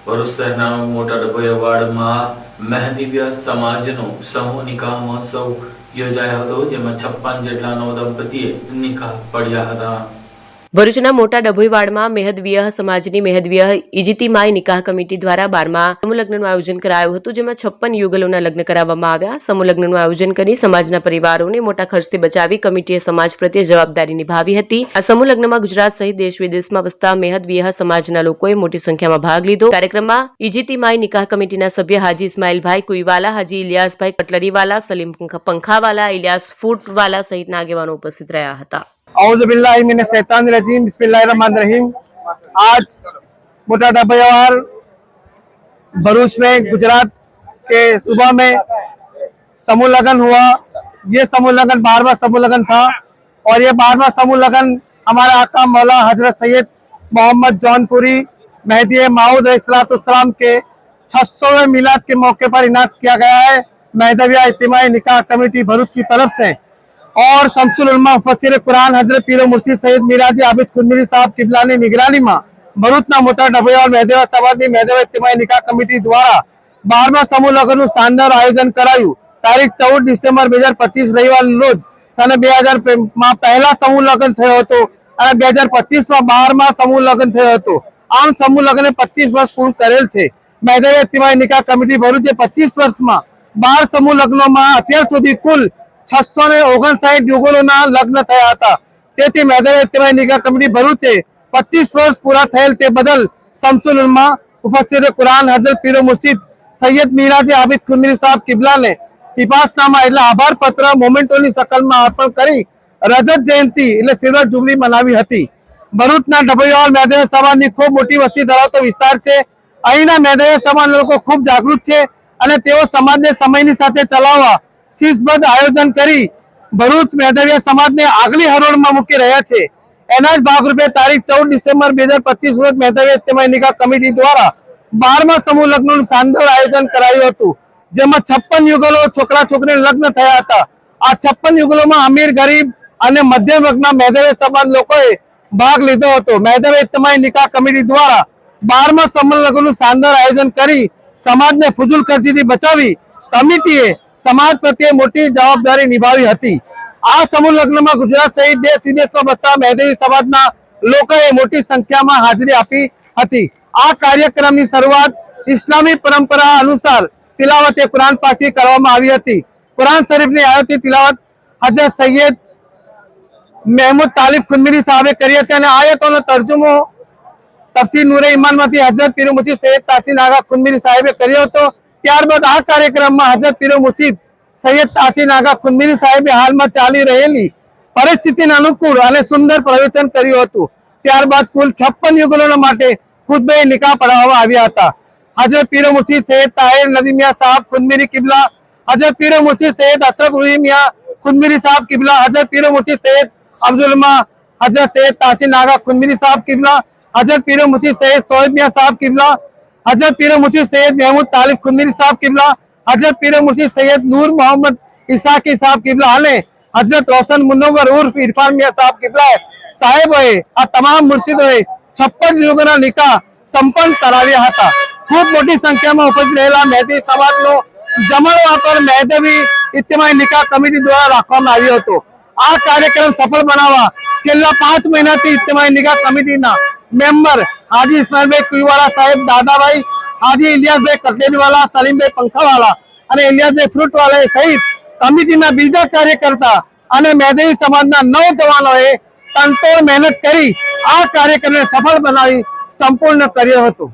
ભરૂચ શહેરના મોટા ડભોઈ વાડમાં મહેદીવ્ય સમાજનો સમૂહ નિકાહ મહોત્સવ યોજાયો હતો, જેમાં 56 જેટલા નવદંપતીએ નિકાહ પડ્યા હતા। ભરૂચના મોટા ડભોઈ વાડમાં મેહદવિયહ સમાજની મેહદવિયહ ઇજતિમાઈ નિકાહ કમિટી દ્વારા 12મા સમૂહ લગ્નનું આયોજન કરાયું હતું, જેમાં 56 યુગલોના લગ્ન કરાવવામાં આવ્યા। સમૂહ લગ્નનું આયોજન કરી સમાજના પરિવારોને મોટા ખર્ચથી બચાવી કમિટીએ સમાજ પ્રત્યે જવાબદારી નિભાવી હતી। આ સમૂહ લગ્નમાં ગુજરાત સહિત દેશ વિદેશમાં વસતા મેહદવિયહ સમાજના લોકોએ મોટી સંખ્યામાં ભાગ લીધો। કાર્યક્રમમાં ઇજતિમાઈ નિકાહ કમિટીના સભ્ય હાજી ઇસ્માઇલભાઈ કુઈવાલા, હાજી ઇલિયાસભાઈ કટલરીવાલા, સલીમ પંખાવાલા, ઇલિયાસ ફૂટવાલા સહિતના આગેવાનો ઉપસ્થિત રહ્યા હતા। औज़ुबिल्लाहि मिनश शैतानिर रजीम बिस्मिल्लाहिर्रहमानिर्रहीम। आज मोटा डभोईवाड़ भरूच में गुजरात के सुबह में समूह लगन हुआ। ये समूह लगन 12वां समूह लगन था और ये 12वां समूह लगन हमारा आका मौला हजरत सैयद मोहम्मद जौनपुरी मेहदी माऊद अलैहिस्सलाम के 600वें मिलाद के मौके पर इनाद किया गया है मेहदविया इज्तिमाई निकाह कमेटी भरूच की तरफ से। और शमसुल उलमा मुफस्सिर कुरान हजरत पीर मुर्शिद सैयद मीराजी आबिद खुदमिरी साहब किबला ની નિગરાનીમાં ભરૂચના મોટા ડભોઈવાડ મેહદવિયા સમાજની મેહદવિયા ઇજ્તિમાઈ નિકાહ કમિટી દ્વારા 12મા સમૂહ લગ્નનું શાનદાર આયોજન કરાયું। તારીખ 14 ડિસેમ્બર 2025 રવિવારના રોજ સન 2000 માં પહેલા સમૂહ લગ્ન થયો હતો અને 2025 માં 12મા સમૂહ લગ્ન થયો હતો। આમ સમૂહ લગ્ને 25 વર્ષ પૂર્ણ કરેલ છે। મેહદવિયા ઇજ્તિમાઈ નિકાહ કમિટી ભરૂચે 25 વર્ષમાં 12 સમૂહ લગ્નોમાં અત્યાર સુધી કુલ 659 યુગલોના લગ્ન થયા હતા। તેથી મેહદવિયા ઇજ્તિમાઈ નિકાહ કમિટી ભરૂચે 25 વર્ષ પૂરા થયેલ તે બદલ શમસુલ ઉલમા મુફસ્સિર કુરાન હજરત પીર મુર્શિદ સૈયદ મીરાજી આબિદ ખુદમિરી સાહેબ કિબલાને સિપાસનામા એટલે આભાર પત્ર મોમેન્ટોની શકલમાં અર્પણ કરી રજત જયંતિ એટલે સિલ્વર જુબલી મનાવી હતી। ભરૂચના ડભોઈવાડ મેહદવિયા સમાજની ખૂબ મોટી વસ્તી ધરાવતો વિસ્તાર છે। અહીંના મેહદવિયા સમાજના લોકો ખૂબ જાગૃત છે અને તેઓ સમાજને સમયની સાથે ચલાવવા શિસ્તબદ્ધ આયોજન કરી ભરૂચ મેહદવિયા સમાજને આગલી હરોળમાં મૂકી રહ્યા છે। એના જ ભાગરૂપે તારીખ 14 ડિસેમ્બર 2025 રોજ મેહદવિયા ઇજ્તિમાઈ નિકાહ કમિટી દ્વારા 12મા સમૂહ લગ્નનું શાનદાર આયોજન કરાયું હતું, જેમાં 56 યુગલો છોકરા છોકરીના લગ્ન થયા હતા। આ 56 યુગલોમાં અમીર ગરીબ અને મધ્યમ વર્ગના મેહદવિયા સમાજ લોકોએ ભાગ લીધો હતો। મેહદવિયા ઇજ્તિમાઈ નિકાહ કમિટી દ્વારા 12મા સમૂહ લગ્નનું શાનદાર આયોજન કરી સમાજને ફુજુલ ખર્ચીથી બચાવી કમિટીએ સમાજ પ્રત્યે મોટી જવાબદારી નિભાવી હતી। આ સમૂહ લગ્નમાં ગુજરાત સહિત દેશ વિદેશમાં વસતા મેહદવી સમાજના લોકોએ મોટી સંખ્યામાં હાજરી આપી હતી। આ કાર્યક્રમની શરૂઆત ઇસ્લામી પરંપરા અનુસાર તિલાવતે કુરાન પાકથી કરવામાં આવી હતી। કુરાન શરીફની આયાતી તિલાવત હજરત સૈયદ મહેમૂદ તાલિબ ખુદમિરી સાહેબે કરી હતી અને આયતોનો તર્જુમો તફસીર નૂરે ઈમાનમાંથી હજરત પીર મુર્શિદ સૈયદ તાસીન આગા ખુદમિરી સાહેબે કર્યો હતો। ત્યારબાદ આ કાર્યક્રમમાં હજરત પીર મુર્શિદ સૈયદ તાસીન આગા ખુદમિરી સાહેબે હાલમાં ચાલી રહેલી પરિસ્થિતિને અનુકૂળ અને સુંદર પ્રવચન કર્યું હતું। ત્યારબાદ કુલ 56 યુગલોના માટે ખુતબે નિકાહ પઢાવવામાં આવ્યા હતા। હજરત પીર મુર્શિદ સૈયદ તાહિર નદી મિયાં સાहब ખુદમિરી કિબલા, હજરત પીર મુર્શિદ સૈયદ અશરફ રૂહી મિયાં ખુદમિરી સાहब કિબલા, હજરત પીર મુર્શિદ સૈયદ અબ્દુલ ઉલमा हजरत सैयद तासीन आगा खुदमिरी साहब किबला, हजरत पीर मुर्शिद सैयद सोहेब मियां साहब किबला, हजरत पीर मुर्शिद सैयद महमूद तालिब खुदमिरी साहब किबला, हजरत पीर मुर्शिद सैयद नूर मोहम्मद इसाकी साहब किबला અને હજરત રોશન મુનવ્વર ઉર્ફ ઇરફાન મિયા સાહેબ કિબલા સાહેબોએ આ તમામ મુર્શિદોએ 56 યુગના નિકાહ સંપન્ન કરાવ્યા હતા। ખૂબ મોટી સંખ્યામાં ઉપસ્થિત રહેલા મેહદી સમાજનો જમણવાર પર મેહદવી ઇજ્તિમાઈ નિકાહ કમિટી દ્વારા રાખવામાં આવ્યો હતો। આ કાર્યક્રમ સફળ બનાવવા છેલ્લા 5 મહિનાથી ઇજ્તિમાઈ નિકાહ કમિટીના મેમ્બર હાજી ઇસ્માઇલભાઈ કુઈવાલા સાહેબ, દાદાભાઈ હાજી ઇલિયાસભાઈ કટલેરીવાલા, સલીમભાઈ પંખાવાલા અને ઇલિયાસભાઈ ફ્રૂટવાલા સહિત કમિટીના બીજા કાર્યકર્તા અને મેહદવી સમાજના નવજવાનોએ તનતોડ મહેનત કરી આ કાર્યક્રમને સફળ બનાવી સંપૂર્ણ કર્યો હતો।